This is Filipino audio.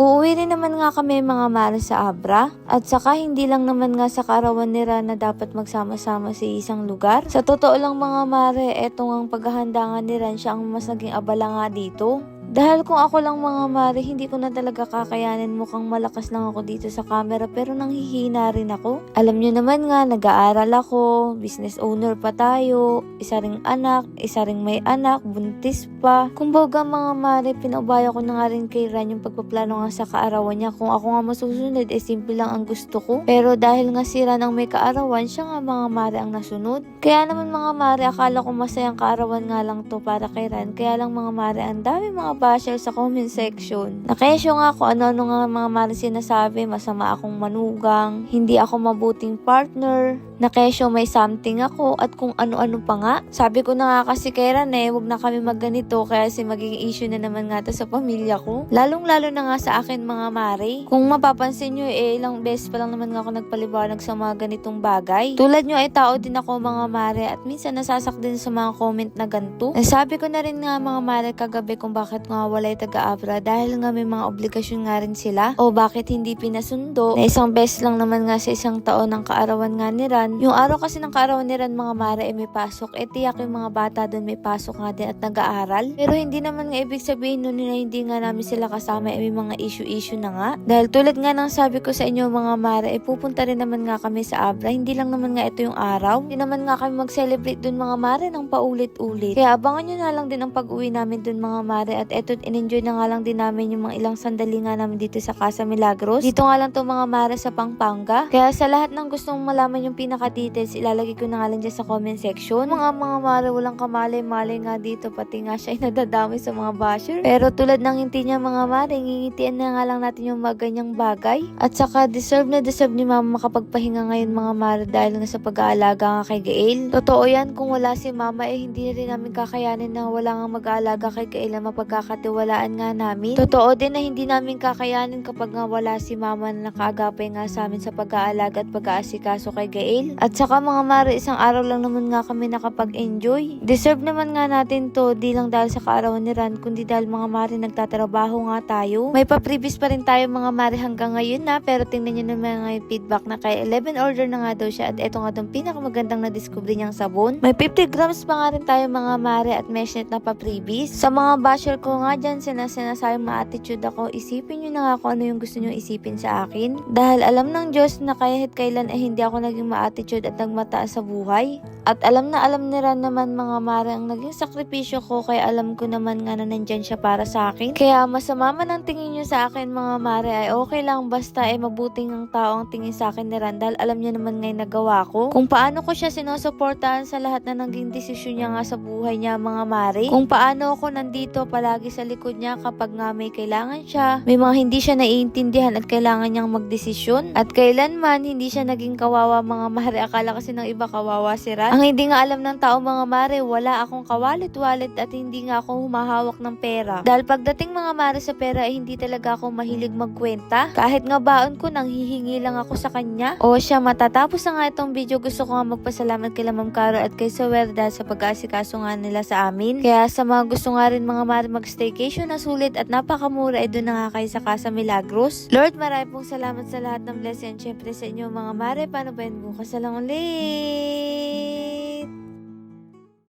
Uuwi rin naman nga kami mga mare sa Abra. At saka hindi lang naman nga sa kaarawan ni Ran na dapat magsama-sama sa isang lugar. Sa totoo lang mga mare, etong ang paghahanda nga ni Ran siya ang mas naging abala nga dito. Dahil kung ako lang mga mare, hindi ko na talaga kakayanin, mukhang malakas lang ako dito sa camera pero nanghihina rin ako. Alam nyo naman nga, nag-aaral ako, business owner pa tayo, isa ring anak, isa ring may anak, buntis pa. Kumbaga mga mare, pinaubaya ko na nga rin kay Ran yung pagpaplano nga sa kaarawan niya. Kung ako nga masusunod, simple lang ang gusto ko. Pero dahil nga si Ran ang may kaarawan, siya nga mga mare ang nasunod. Kaya naman mga mare, akala ko masayang kaarawan nga lang to para kay Ran. Kaya lang mga mare, ang dami mga basher sa comment section. Nakesyo nga ako ano-ano nga mga mare sinasabi, masama akong manugang, hindi ako mabuting partner, nakesyo may something ako, at kung ano-ano pa nga. Sabi ko na nga kasi kay Ran wag na kami magganito kasi magiging issue na naman nga to sa pamilya ko. Lalong-lalo na nga sa akin mga mare. Kung mapapansin nyo ilang beses pa lang naman nga ako nagpaliwanag sa mga ganitong bagay. Tulad nyo tao din ako mga mare at minsan nasasak din sa mga comment na ganito. Nasabi ko na rin nga mga mare kagabi kung bakit nga walay taga-Abra dahil nga may mga obligasyon nga rin sila o bakit hindi pinasundo na isang beses lang naman nga sa isang taon ng kaarawan nga ni Ran. Yung araw kasi ng kaarawan ni Ran mga mare may pasok, tiyak yung mga bata doon may pasok nga din at nag-aaral. Pero hindi naman nga ibig sabihin nun na hindi nga namin sila kasama may mga issue na nga. Dahil tulad nga ng sabi ko sa inyo mga mare pupunta rin naman nga kami sa Abra, hindi lang naman nga ito yung araw. Hindi naman nga kami mag-celebrate doon mga mare ng paulit-ulit. Kaya abangan nyo na lang din ang pag-uwi namin doon mga mare at eto in-enjoy na nga lang din namin yung mga ilang sandali nga namin dito sa Casa Milagros. Dito nga lang to mga mare sa Pampanga. Kaya sa lahat ng gustong malaman yung pinaka-details, ilalagay ko na nga lang dyan sa comment section. Mga mare, walang kamali-mali nga dito, pati nga siya ay nadadami sa mga basher. Pero tulad ng ngiti niya mga mare, ngingitian na nga lang natin yung mga ganyang bagay. At saka deserve na deserve ni mama makapagpahinga ngayon mga mare dahil nga sa pag-aalaga nga kay Gael. Totoo yan, kung wala si mama hindi rin namin kakayanin na wala nga mag-aalaga kay Gael na mapagkakatiwalaan nga namin. Totoo din na hindi namin kakayanin kapag nga wala si mama na nakaagapay nga sa amin sa pag-aalaga at pag-aasikaso kay Gael. At saka mga mare, isang araw lang naman nga kami nakapag-enjoy. Deserve naman nga natin to, di lang dahil sa kaarawan ni Ran, kundi dahil mga mare nagtatrabaho nga tayo. May pa-previous pa rin tayo mga mare hanggang ngayon na, pero tingnan nyo naman nga yung feedback na kay 11 order na nga daw siya at eto nga daw pinakamagandang na-discover niyang sabon. May 50 grams pa nga rin tayo mga mare at meshnet na pa-previous. Sa mga basher ko nga dyan, sinasabi ma-attitude ako, isipin nyo na nga kung ano yung gusto nyo isipin sa akin. Dahil alam ng Diyos na kahit kailan hindi ako naging ma-attitude at nagmataas sa buhay. At alam na alam ni Ran naman mga mare ang naging sakripisyo ko, kaya alam ko naman nga na nandyan siya para sa akin. Kaya masama man ang tingin nyo sa akin mga mare ay okay lang basta mabuting ang tao ang tingin sa akin ni Ran dahil alam niya naman nga yung nagawa ko. Kung paano ko siya sinusuportahan sa lahat na naging desisyon niya nga sa buhay niya mga mare. Kung paano ako nandito palagi sa likod niya kapag nga may kailangan siya. May mga hindi siya naiintindihan at kailangan niyang magdesisyon. At kailanman hindi siya naging kawawa mga mare. Akala kasi ng iba kawawa si Ran. Ang hindi nga alam ng tao mga mare, wala akong kawalit-walit at hindi nga ako humahawak ng pera. Dahil pagdating mga mare sa pera hindi talaga ako mahilig magkwenta. Kahit nga baon ko nang hihingi lang ako sa kanya. O siya, matatapos na nga itong video, gusto ko nga magpasalamat kay Ma'am Caro at kay Sower dahil sa pag-aasikaso nga nila sa amin. Kaya sa mga gusto nga rin mga mare mag-staycation na sulit at napakamura doon na nga kayo sa Casa Milagros. Lord, maraming pong salamat sa lahat ng blessing. Siyempre sa inyo mga mare, paano ba yun bukas na lang ulit?